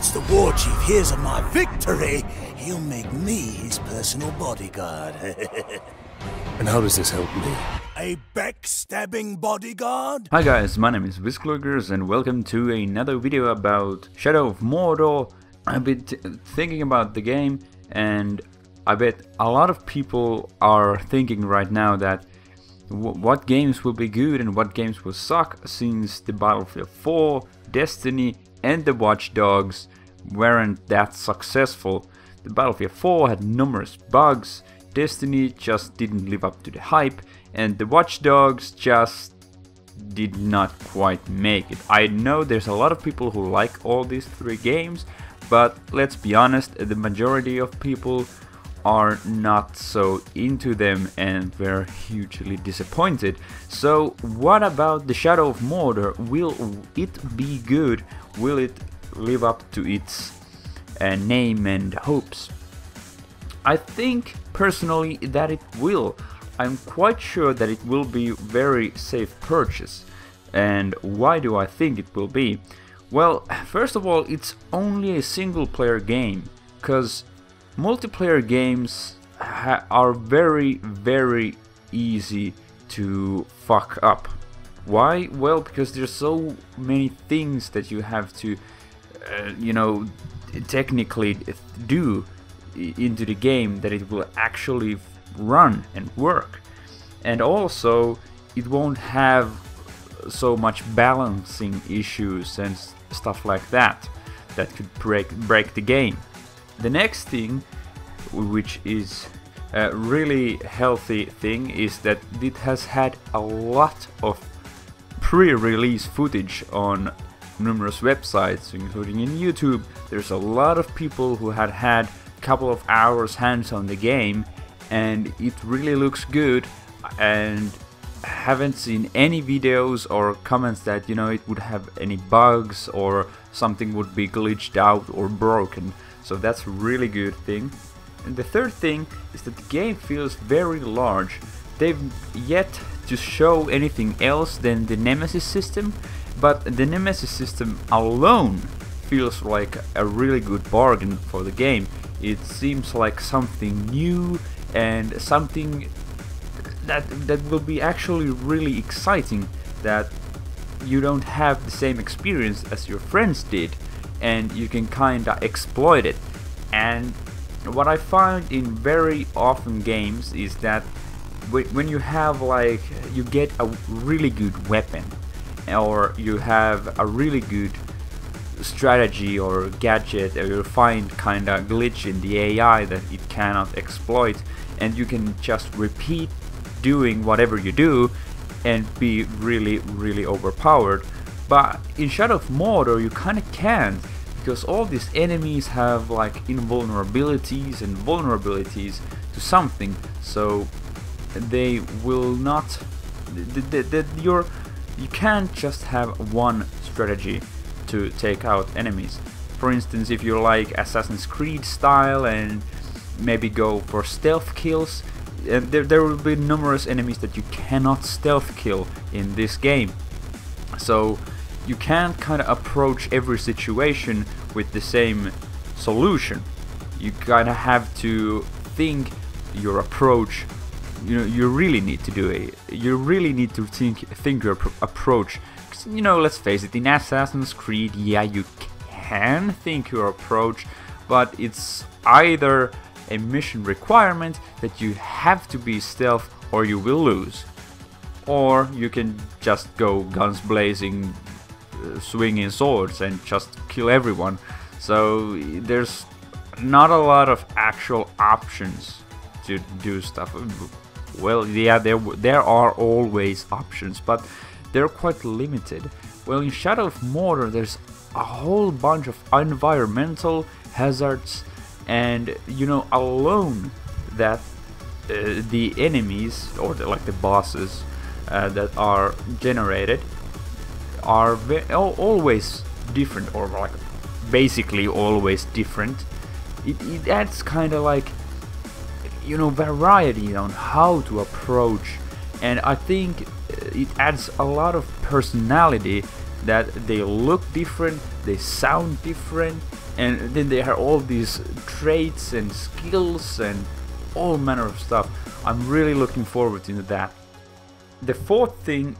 Once the war chief hears of my victory, he'll make me his personal bodyguard. And how does this help me? A backstabbing bodyguard? Hi guys, my name is Whiskloggers and welcome to another video about Shadow of Mordor. I've been thinking about the game, and I bet a lot of people are thinking right now that what games will be good and what games will suck, since the Battlefield 4, Destiny and the Watch Dogs weren't that successful. The Battlefield 4 had numerous bugs, Destiny just didn't live up to the hype, and the Watch Dogs just did not quite make it. I know there's a lot of people who like all these three games, but let's be honest, the majority of people are not so into them and were hugely disappointed. So what about the Shadow of Mordor? Will it be good? Will it live up to its name and hopes? I think personally that it will. I'm quite sure that it will be very safe purchase. And why do I think it will be? Well, first of all, it's only a single player game, because multiplayer games are very easy to fuck up. Why? Well, because there's so many things that you have to technically do into the game that it will actually run and work. And also it won't have so much balancing issues and stuff like that could break the game. The next thing, which is a really healthy thing, is that it has had a lot of pre-release footage on numerous websites, including in YouTube. There's a lot of people who had a couple of hours hands on the game, and it really looks good, and haven't seen any videos or comments that it would have any bugs or something would be glitched out or broken. So that's a really good thing. And the third thing is that the game feels very large. They've yet to show anything else than the Nemesis system, but the Nemesis system alone feels like a really good bargain for the game. It seems like something new and something that will be actually really exciting, that you don't have the same experience as your friends did, and you can kinda exploit it. And what I find in very often games is that when you have you get a really good weapon, or you have a really good strategy or gadget, or you find kinda glitch in the AI that it cannot exploit, and you can just repeat doing whatever you do and be really overpowered. But in Shadow of Mordor you kinda can't, because all these enemies have invulnerabilities and vulnerabilities to something, so they will not you can't just have one strategy to take out enemies. For instance, if you like Assassin's Creed style and maybe go for stealth kills, there will be numerous enemies that you cannot stealth kill in this game. So you can't kinda approach every situation with the same solution. You kinda have to think your approach. You really need to do it. You really need to think your approach. Let's face it, in Assassin's Creed, yeah, you can think your approach, but it's either a mission requirement that you have to be stealth or you will lose, or you can just go guns blazing, swinging swords and just kill everyone. So there's not a lot of actual options to do stuff. Well, yeah, there are always options, but they're quite limited. Well, in Shadow of Mordor there's a whole bunch of environmental hazards, and alone that the enemies, or the bosses that are generated, are always different, or basically always different. It adds kinda variety on how to approach, and I think it adds a lot of personality that they look different, they sound different, and then they have all these traits and skills and all manner of stuff. I'm really looking forward to that. The fourth thing,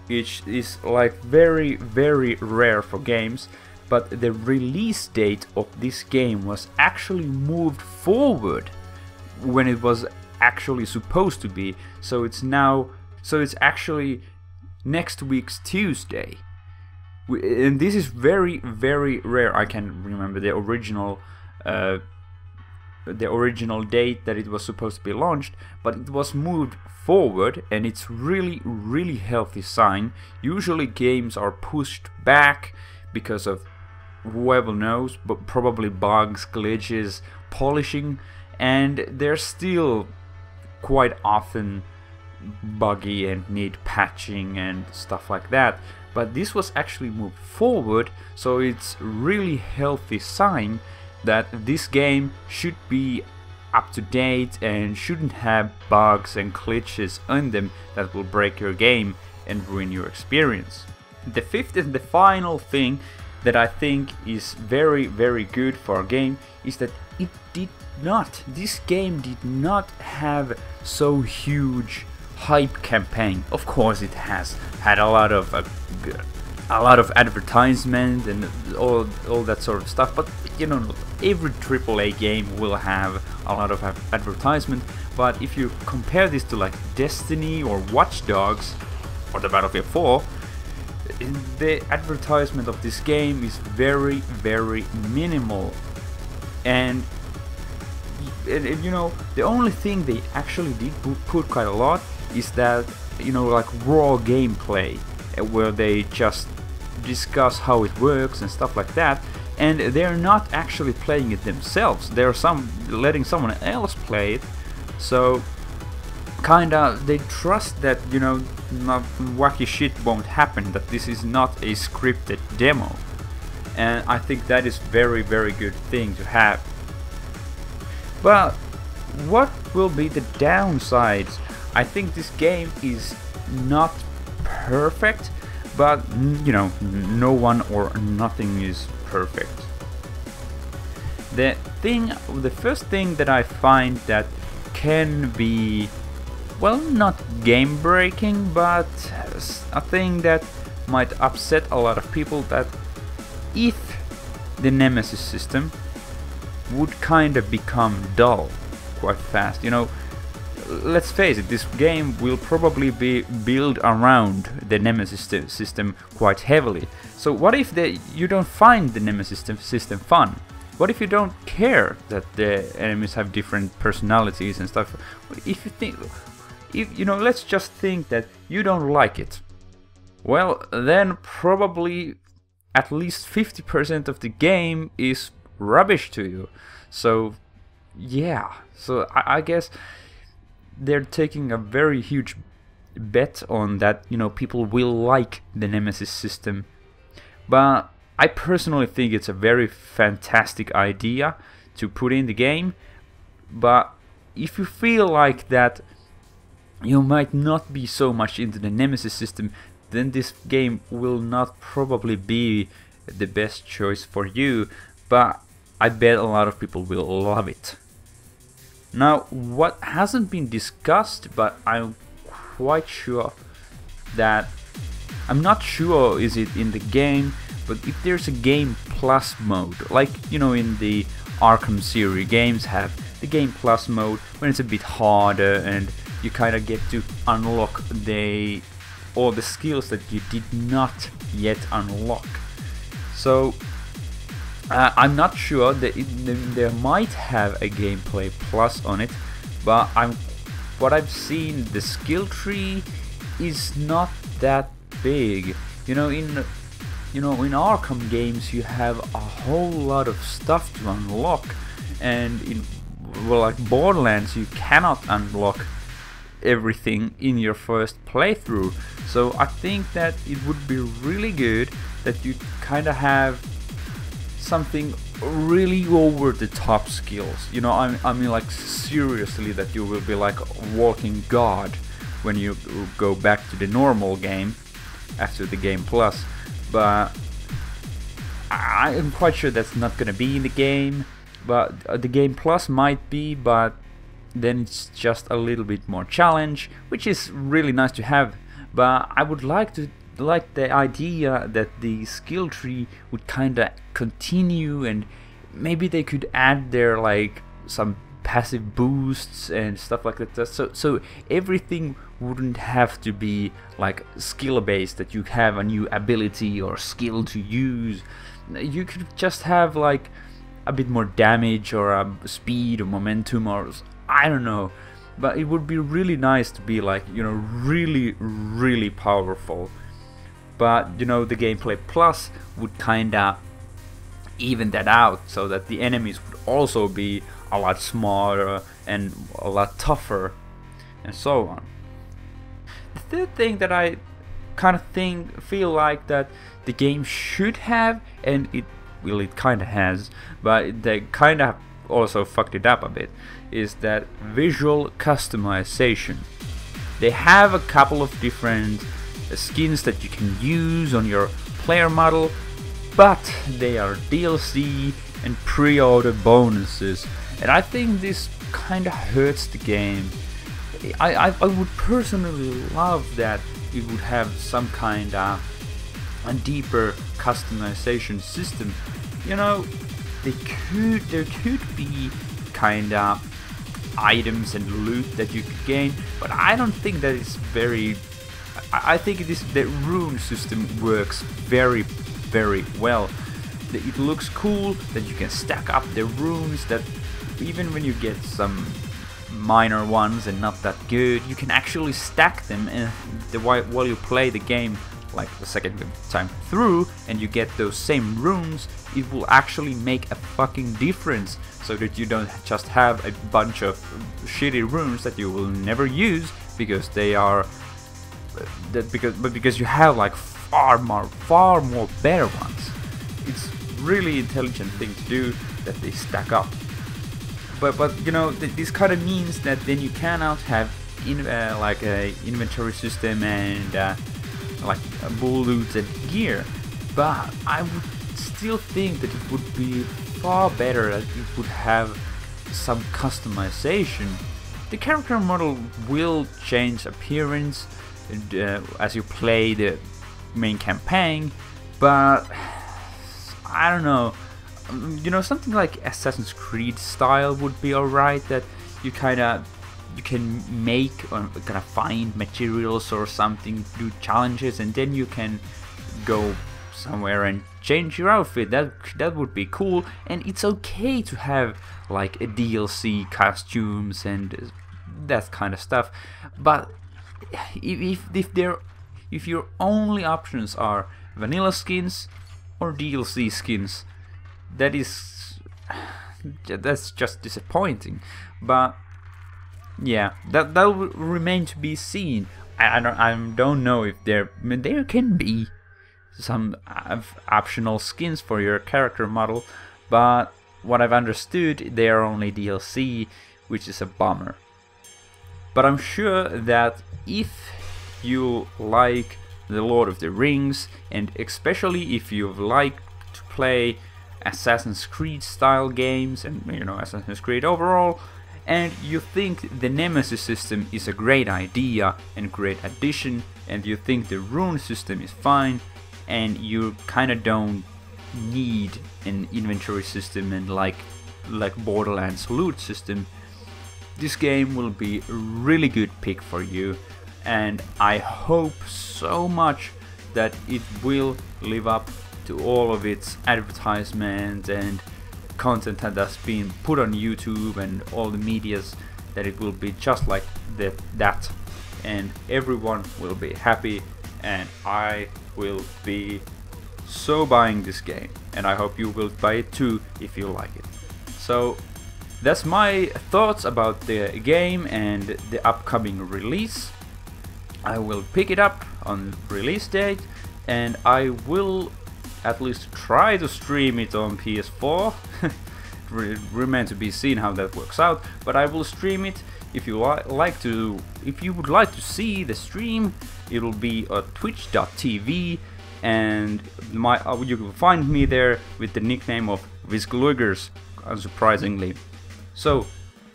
which is like very rare for games, but the release date of this game was actually moved forward when it was actually supposed to be. So it's actually next week's Tuesday. And this is very rare. I can remember the original date that it was supposed to be launched, but it was moved forward, and it's really healthy sign. Usually games are pushed back because of whoever knows, but probably bugs, glitches, polishing, and they're still quite often buggy and need patching and stuff like that. But this was actually moved forward, so it's really healthy sign that this game should be up to date and shouldn't have bugs and glitches on them that will break your game and ruin your experience. The fifth and the final thing that I think is very good for a game is that this game did not have so huge hype campaign. Of course it has had a lot of advertisement and all that sort of stuff, but you know, every AAA game will have a lot of advertisement. But if you compare this to like Destiny or Watch Dogs or the Battlefield 4, the advertisement of this game is very minimal, and you know, the only thing they actually did put quite a lot is that, you know, like raw gameplay, where they just discuss how it works and stuff like that, and they're not actually playing it themselves. They're letting someone else play it, so kinda they trust that, you know, wacky shit won't happen, that this is not a scripted demo, and I think that is very good thing to have. But what will be the downsides? I think this game is not perfect, but you know, no one or nothing is perfect. The first thing that I find that can be, well, not game breaking, but a thing that might upset a lot of people, that if the Nemesis system would kind of become dull quite fast. You know, let's face it, this game will probably be built around the Nemesis system quite heavily. So what if you don't find the Nemesis system fun? What if you don't care that the enemies have different personalities and stuff? If you know, let's just think that you don't like it. Well, then probably at least 50% of the game is rubbish to you. So yeah, so I guess they're taking a very huge bet on that, you know, people will like the Nemesis system. But I personally think it's a very fantastic idea to put in the game. But if you feel like that you might not be so much into the Nemesis system, then this game will not probably be the best choice for you. But I bet a lot of people will love it. Now, what hasn't been discussed, but I'm quite sure that, I'm not sure is it in the game, but if there's a Game Plus mode, like, you know, in the Arkham series games have the Game Plus mode, when it's a bit harder and you kind of get to unlock all the skills that you did not yet unlock. So I'm not sure that there might have a gameplay plus on it, but what I've seen, the skill tree is not that big. You know, in Arkham games you have a whole lot of stuff to unlock, and in, well, like Borderlands, you cannot unlock everything in your first playthrough. So I think that it would be really good that you kind of have something really over the top skills. You know, I mean like seriously, that you will be like a walking god when you go back to the normal game after the Game Plus. but I'm quite sure that's not gonna be in the game. But the game plus might be, but then it's just a little bit more challenge, which is really nice to have. But I would like the idea that the skill tree would kinda continue, and maybe they could add there like some passive boosts and stuff like that. So everything wouldn't have to be like skill based, that you have a new ability or skill to use. You could just have like a bit more damage or speed or momentum, or I don't know. But it would be really nice to be like, you know, really powerful. But you know, the gameplay plus would kinda even that out, so that the enemies would also be a lot smarter and a lot tougher, and so on. The third thing that I kind of feel like that the game should have, and it kind of has, but they kind of also fucked it up a bit, is that visual customization. They have a couple of different skins that you can use on your player model, but they are DLC and pre-order bonuses, and I think this kind of hurts the game. I would personally love that it would have some kind of a deeper customization system. You know, there could be kind of items and loot that you could gain, but I don't think that is very. I think the rune system works very well. It looks cool that you can stack up the runes, that even when you get some minor ones and not that good, you can actually stack them, and while you play the game like the second time through and you get those same runes, it will actually make a fucking difference, so that you don't just have a bunch of shitty runes that you will never use because they are because you have like far more better ones. It's really intelligent thing to do that they stack up. But you know, this kind of means that then you cannot have like a inventory system and like bull loot and gear. But I would still think that it would be far better that it would have some customization. The character model will change appearance as you play the main campaign, but I don't know. You know, something like Assassin's Creed style would be alright, that you can make or kind of find materials or something, do challenges, and then you can go somewhere and change your outfit. That would be cool, and it's okay to have like a DLC costumes and that kind of stuff. But if your only options are vanilla skins or DLC skins, that's just disappointing. But yeah, that will remain to be seen. I don't know if there can be some optional skins for your character model, but what I've understood, they are only DLC, which is a bummer. But I'm sure that if you like The Lord of the Rings, and especially if you like to play Assassin's Creed style games, and you know, Assassin's Creed overall, and you think the Nemesis system is a great idea and great addition, and you think the rune system is fine, and you kind of don't need an inventory system and like Borderlands loot system, this game will be a really good pick for you. And I hope so much that it will live up to all of its advertisements and content that's been put on YouTube and all the medias, that it will be just like that, and everyone will be happy, and I will be so buying this game, and I hope you will buy it too if you like it. So that's my thoughts about the game and the upcoming release. I will pick it up on release date, and I will at least try to stream it on PS4. Remains to be seen how that works out, but I will stream it. If you would like to see the stream, it will be at twitch.tv, and you will find me there with the nickname of Visklugers, unsurprisingly. So,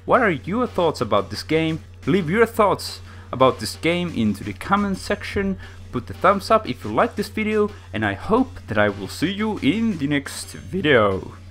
what are your thoughts about this game? Leave your thoughts about this game into the comment section. Put the thumbs up if you like this video, and I hope that I will see you in the next video.